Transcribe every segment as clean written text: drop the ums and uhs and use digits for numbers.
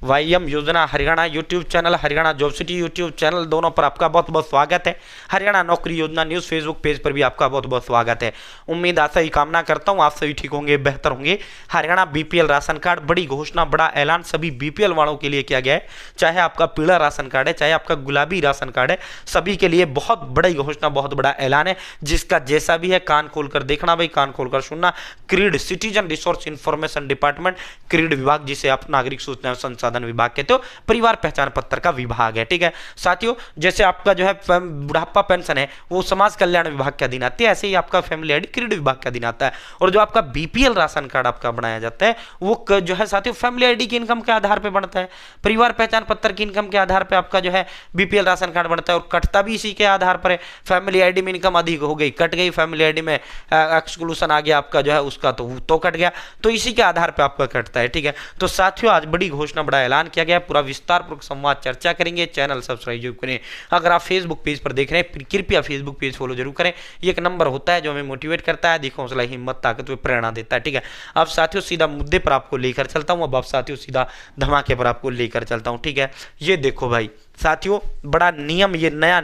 वाईएम योजना Haryana YouTube channel, Haryana job city YouTube channel, दोनों पर आपका बहुत बहुत स्वागत है। हरियाणा नौकरी योजना न्यूज़ फेसबुक पेज पर भी आपका बहुत बहुत स्वागत है। उम्मीद आशा ही कामना करता हूँ आप सभी ठीक होंगे, बेहतर होंगे। हरियाणा बीपीएल राशन कार्ड, बड़ी घोषणा, बड़ा ऐलान सभी बीपीएल वालों के लिए किया गया है। चाहे आपका पीला राशन कार्ड है, चाहे आपका गुलाबी राशन कार्ड है, सभी के लिए बहुत बड़ी घोषणा, बहुत बड़ा ऐलान है, जिसका जैसा भी है कान खोलकर देखना भाई, कान खोलकर सुनना। Creed citizen resource information department, creed विभाग, जिसे आप नागरिक सूचना संसाधन विभाग कहते हो, परिवार पहचान पत्र का विभाग है। ठीक है साथियों, जैसे आपका जो है बुढ़ापा पेंशन है वो समाज कल्याण विभाग के अधीन आती है, ऐसे ही आपका फैमिली आईडी क्रीड विभाग के अधीन आता है। और जो आपका बीपीएल राशन कार्ड आपका बनाया जाता है वो जो है साथियों फैमिली आईडी की इनकम के आधार पर बनता है, परिवार पहचान पत्र की इनकम के आधार पर आपका जो है बीपीएल राशन कार्ड बनता है, और कटता भी इसी के आधार पर है। फैमिली आईडी में इनकम अधिक हो गई, कट गई, फैमिली आईडी में एक्सक्लूशन आ गया आपका जो है उसका, तो कट गया, तो इसी के आधार पर आपका कटता है। ठीक है, तो साथियों आज बड़ी घोषणा, बड़ा ऐलान किया गया, पूरा विस्तारपूर्वक संवाद चर्चा करेंगे। चैनल सब्सक्राइब जरूर करें। अगर आप फेसबुक पेज पर देख रहे हैं कृपया फेसबुक पेज फॉलो जरूर करें। ये एक नंबर होता है जो हमें मोटिवेट करता है, देखो हौसला, हिम्मत, ताकत व प्रेरणा देता है। ठीक है, अब साथियों सीधा मुद्दे पर आपको लेकर चलता हूं। अब साथियों सीधा धमाके पर आपको लेकर चलता हूं। ठीक है, ये देखो भाई साथियों, बड़ा नियम, ये नया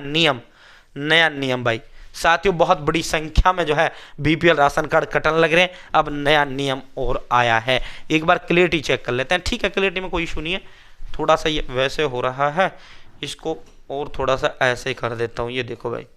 नियम भाई साथियों, बहुत बड़ी संख्या में जो है बीपीएल राशन कार्ड कटन लग रहे हैं। अब नया नियम और आया है, एक बार क्लियरिटी चेक कर लेते हैं। ठीक है, क्लियरिटी में कोई इशू नहीं है, थोड़ा सा ये वैसे हो रहा है, इसको और थोड़ा सा ऐसे कर देता हूं। ये देखो भाई,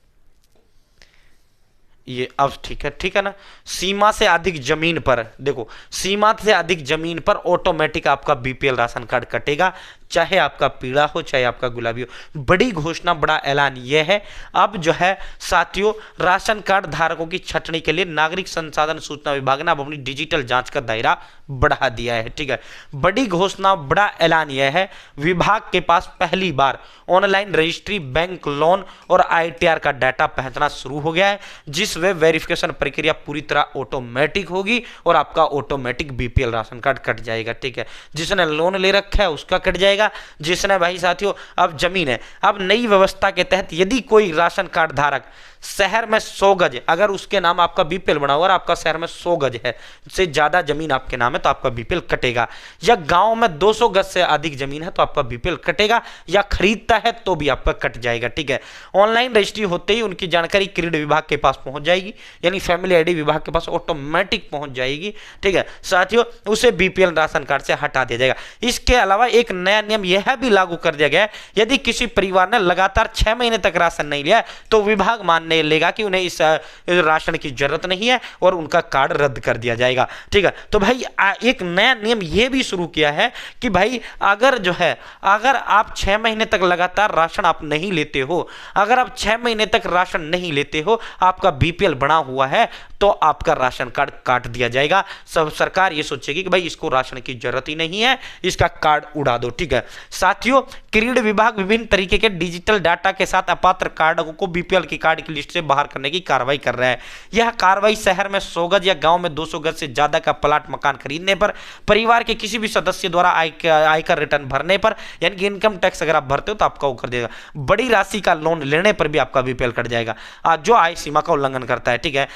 ये अब ठीक है ना। सीमा से अधिक जमीन पर, देखो सीमा से अधिक जमीन पर ऑटोमेटिक आपका बीपीएल राशन कार्ड कटेगा, चाहे आपका पीला हो चाहे आपका गुलाबी हो। बड़ी घोषणा, बड़ा ऐलान यह है। अब जो है साथियों राशन कार्ड धारकों की छटनी के लिए नागरिक संसाधन सूचना विभाग ने अब अपनी डिजिटल जांच का दायरा बढ़ा दिया है। ठीक है, बड़ी घोषणा, बड़ा ऐलान यह है, विभाग के पास पहली बार ऑनलाइन रजिस्ट्री, बैंक लोन और आईटीआर का डाटा पहुंचना शुरू हो गया है, जिस वे वेरिफिकेशन प्रक्रिया पूरी तरह ऑटोमेटिक होगी और आपका automatic BPL ration card cut जाएगा। ठीक है, जिसने लोन ले रखा है उसका कट जाएगा, जिसने भाई साथियों अब जमीन है। अब नई व्यवस्था के तहत यदि कोई राशन कार्ड धारक शहर में 100 गज, अगर उसके नाम आपका बीपीएल बना हुआ और आपका शहर में 100 गज है से ज्यादा जमीन आपके नाम है तो आपका बीपीएल कटेगा, या गांव में 200 गज से अधिक जमीन है तो आपका बीपीएल कटेगा, या खरीदता है तो भी आपका कट जाएगा। ठीक है, ऑनलाइन रजिस्ट्री होते ही उनकी जानकारी क्रीड विभाग के पास पहुंच जाएगी, यानी फैमिली आईडी विभाग के पास ऑटोमेटिक पहुंच जाएगी। ठीक है साथियों, उसे बीपीएल राशन कार्ड से हटा दिया जाएगा। इसके अलावा एक नया नियम यह भी लागू कर दिया गया है, यदि किसी परिवार ने लगातार 6 महीने तक राशन नहीं लिया तो विभाग मानने लेगा कि उन्हें इस राशन की जरूरत नहीं है और उनका कार्ड रद्द कर दिया जाएगा। ठीक है, तो भाई एक नया नियम यह भी शुरू किया है कि भाई अगर जो है, अगर आप 6 महीने तक लगातार राशन आप नहीं लेते हो, अगर आप 6 महीने तक राशन नहीं लेते हो, आपका बीपीएल बना हुआ है, तो आपका राशन कार्ड काट दिया जाएगा। सब सरकार ये सोचेगी कि भाई इसको राशन की जरूरत ही नहीं है, इसका कार्ड उड़ा दो। ठीक है साथियों, क्रीड विभाग विभिन्न तरीके के डिजिटल डाटा के साथ अपात्र कार्डों को बीपीएल की कार्ड की लिस्ट से बाहर करने की कार्रवाई कर रहा है। यह कार्रवाई शहर में 100 गज या गांव में 200 गज से ज्यादा का प्लाट मकान खरीदने पर, परिवार के किसी भी सदस्य द्वारा आयकर रिटर्न भरने पर, यानी कि इनकम टैक्स अगर आप भरते हो तो आपका वो कर देगा। बड़ी राशि का लोन लेने पर भी आपका बीपीएल कट जाएगा जो आय सीमा का उल्लंघन करता है। ठीक है,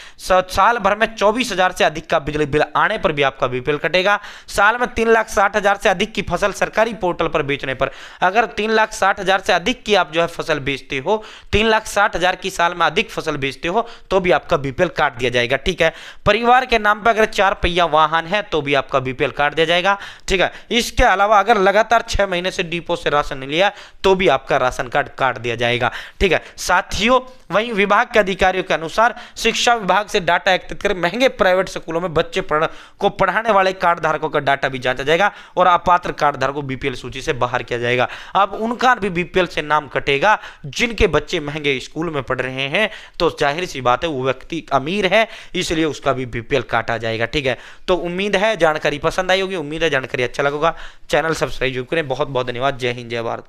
साल भर में 24,000 से अधिक का बिजली बिल आने पर भी आपका बीपीएल कटेगा। साल में 3,60,000 से अधिक की फसल सरकारी पोर्टल पर बेचने पर, अगर 3,60,000 से अधिक की आप जो है फसल बेचते हो, 3,60,000 की साल में अधिक फसल बेचते हो तो भी आपका बीपीएल काट दिया जाएगा। ठीक है, परिवार के नाम पर अगर 4 पहिया वाहन है तो भी आपका बीपीएल काट दिया जाएगा। ठीक है, इसके अलावा अगर लगातार 6 महीने से डिपो से राशन नहीं लिया तो भी आपका राशन कार्ड काट दिया जाएगा। ठीक है साथियों, वहीं विभाग के अधिकारियों के अनुसार शिक्षा विभाग से डाटा एकत्रित कर महंगे प्राइवेट स्कूलों में बच्चे को पढ़ाने वाले कार्ड धारकों का डाटा भी जांचा जाएगा और अपात्र कार्ड धारकों बीपीएल सूची से बाहर किया जाएगा। अब उनका भी बीपीएल से नाम कटेगा जिनके बच्चे महंगे स्कूल में पढ़ रहे हैं, तो जाहिर सी बात है वो व्यक्ति अमीर है, इसलिए उसका भी बीपीएल काटा जाएगा। ठीक है, तो उम्मीद है जानकारी पसंद आई होगी, उम्मीद है जानकारी अच्छा लगेगा। चैनल सब्सक्राइब जरूर करें। बहुत बहुत धन्यवाद। जय हिंद, जय भारत।